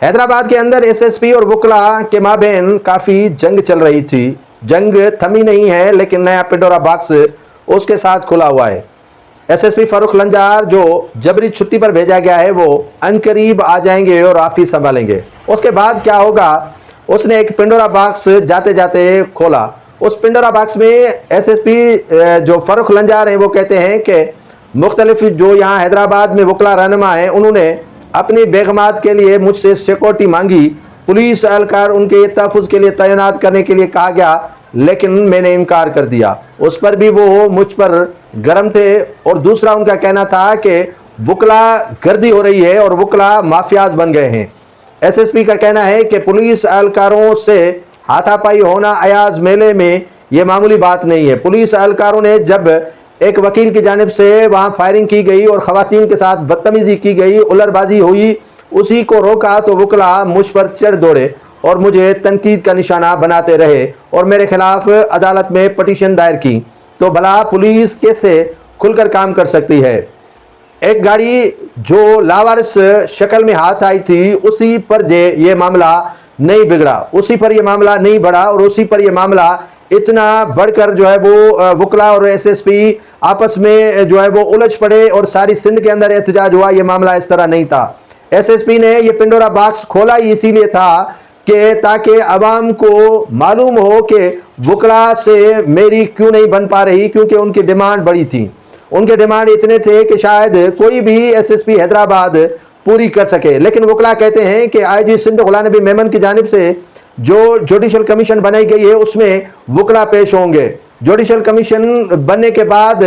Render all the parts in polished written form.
حیدرآباد کے اندر S S P اور وکلا کے مابین کافی جنگ چل رہی تھی. جنگ تھمی نہیں ہے لیکن نیا پنڈورا باکس اس کے ساتھ کھلا ہوا ہے. ایس ایس پی فاروق لنجار جو جبری چھٹی پر بھیجا گیا ہے وہ عنقریب آ جائیں گے اور آفس سنبھالیں گے. اس کے بعد کیا ہوگا؟ اس نے ایک پنڈورا باکس جاتے جاتے کھولا. اس پنڈورا باکس میں ایس ایس پی جو فاروق لنجار ہیں وہ کہتے ہیں کہ مختلف جو یہاں حیدرآباد میں وکلا رہنما ہیں انہوں نے اپنی بیگمات کے لیے مجھ سے سیکورٹی مانگی. پولیس اہلکار ان کے تحفظ کے لیے تعینات کرنے کے لیے کہا گیا لیکن میں نے انکار کر دیا. اس پر بھی وہ مجھ پر گرم تھے. اور دوسرا ان کا کہنا تھا کہ وکلا گردی ہو رہی ہے اور وکلا مافیاز بن گئے ہیں. ایس ایس پی کا کہنا ہے کہ پولیس اہلکاروں سے ہاتھا پائی ہونا ایاز میلے میں یہ معمولی بات نہیں ہے. پولیس اہلکاروں نے جب ایک وکیل کی جانب سے وہاں فائرنگ کی گئی اور خواتین کے ساتھ بدتمیزی کی گئی، الر بازی ہوئی، اسی کو روکا تو وکلا مجھ پر چڑھ دوڑے اور مجھے تنقید کا نشانہ بناتے رہے اور میرے خلاف عدالت میں پٹیشن دائر کی. تو بھلا پولیس کیسے کھل کر کام کر سکتی ہے؟ ایک گاڑی جو لاوارث شکل میں ہاتھ آئی تھی اسی پر یہ معاملہ نہیں بگڑا، اسی پر یہ معاملہ نہیں بڑھا اور اسی پر یہ معاملہ اتنا بڑھ کر جو ہے وہ وکلا اور ایس ایس پی آپس میں جو ہے وہ الجھ پڑے اور ساری سندھ کے اندر احتجاج ہوا. یہ معاملہ اس طرح نہیں تھا. ایس ایس پی نے یہ پنڈورا باکس کھولا ہی اسی لیے تھا کہ تاکہ عوام کو معلوم ہو کہ وکلا سے میری کیوں نہیں بن پا رہی، کیونکہ ان کی ڈیمانڈ بڑی تھی. ان کے ڈیمانڈ اتنے تھے کہ شاید کوئی بھی ایس ایس پی حیدرآباد پوری کر سکے. لیکن وکلا کہتے ہیں کہ آئی جی سندھ غلام نبی میمن کی جانب سے جو جوڈیشل کمیشن بنائی گئی ہے اس میں وکلا پیش ہوں گے. جوڈیشل کمیشن بننے کے بعد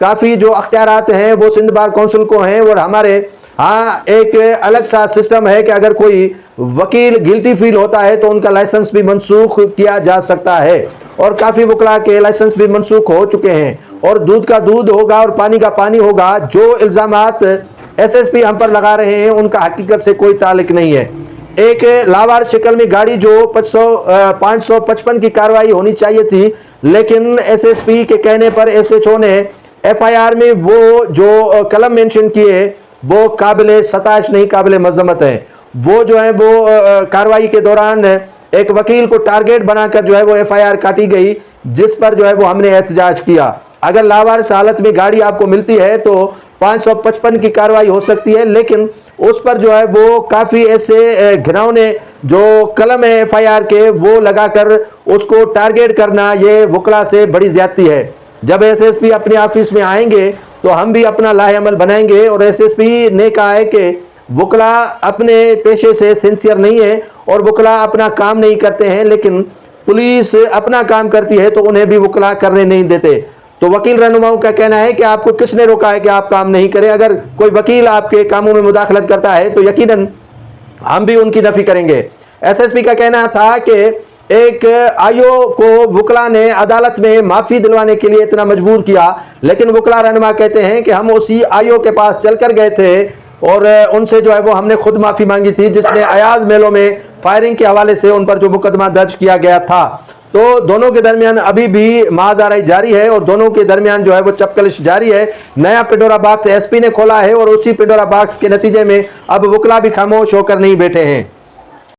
کافی جو اختیارات ہیں وہ سندھ بار کونسل کو ہیں اور ہمارے ہاں ایک الگ سا سسٹم ہے کہ اگر کوئی وکیل گلٹی فیل ہوتا ہے تو ان کا لائسنس بھی منسوخ کیا جا سکتا ہے اور کافی وکلا کے لائسنس بھی منسوخ ہو چکے ہیں. اور دودھ کا دودھ ہوگا اور پانی کا پانی ہوگا. جو الزامات ایس ایس پی ہم پر لگا رہے ہیں ان کا حقیقت سے کوئی تعلق نہیں ہے. ایک لاوار شکل میں گاڑی جو 555 کی کاروائی ہونی چاہیے تھی لیکن ایس ایس پی کے کہنے پر ایس ایچ او نے ایف آئی آر میں وہ جو کلم مینشن کیے وہ قابل ستائش نہیں، قابل مذمت ہیں. وہ جو ہے وہ کاروائی کے دوران ایک وکیل کو ٹارگیٹ بنا کر جو ہے وہ ایف آئی آر کاٹی گئی جس پر جو ہے وہ ہم نے احتجاج کیا. اگر لاوارث حالت میں گاڑی آپ کو ملتی ہے تو 555 کی کاروائی ہو سکتی ہے لیکن اس پر جو ہے وہ کافی ایسے گھناؤنے جو قلم ہے ایف آئی آر کے وہ لگا کر اس کو ٹارگیٹ کرنا یہ وکلا سے بڑی زیادتی ہے. جب ایس ایس پی اپنے آفس میں آئیں گے تو ہم بھی اپنا لاہ عمل بنائیں گے. اور ایس ایس پی نے کہا ہے کہ وکلا اپنے پیشے سے سنسیئر نہیں ہے اور وکلا اپنا کام نہیں کرتے ہیں لیکن پولیس اپنا کام کرتی ہے تو انہیں بھی وکلا کرنے نہیں دیتے. تو وکیل رہنماؤں کا کہنا ہے کہ آپ کو کس نے روکا ہے کہ آپ کام نہیں کریں؟ اگر کوئی وکیل آپ کے کاموں میں مداخلت کرتا ہے تو یقیناً ہم بھی ان کی نفی کریں گے. ایس ایس پی کا کہنا تھا کہ ایک آئیو کو وکلا نے عدالت میں معافی دلوانے کے لیے اتنا مجبور کیا لیکن وکلا رہنما کہتے ہیں کہ ہم اسی آئیو کے پاس چل کر گئے تھے اور ان سے جو ہے وہ ہم نے خود معافی مانگی تھی جس نے ایاز میلوں میں فائرنگ کے حوالے سے ان پر جو مقدمہ درج کیا گیا تھا. تو دونوں کے درمیان ابھی بھی مہادارائی جاری ہے اور دونوں کے درمیان جو ہے وہ چپکلش جاری ہے. نیا پنڈورا باکس ایس پی نے کھولا ہے اور اسی پنڈورا باکس کے نتیجے میں اب وکلا بھی خاموش ہو کر نہیں بیٹھے ہیں.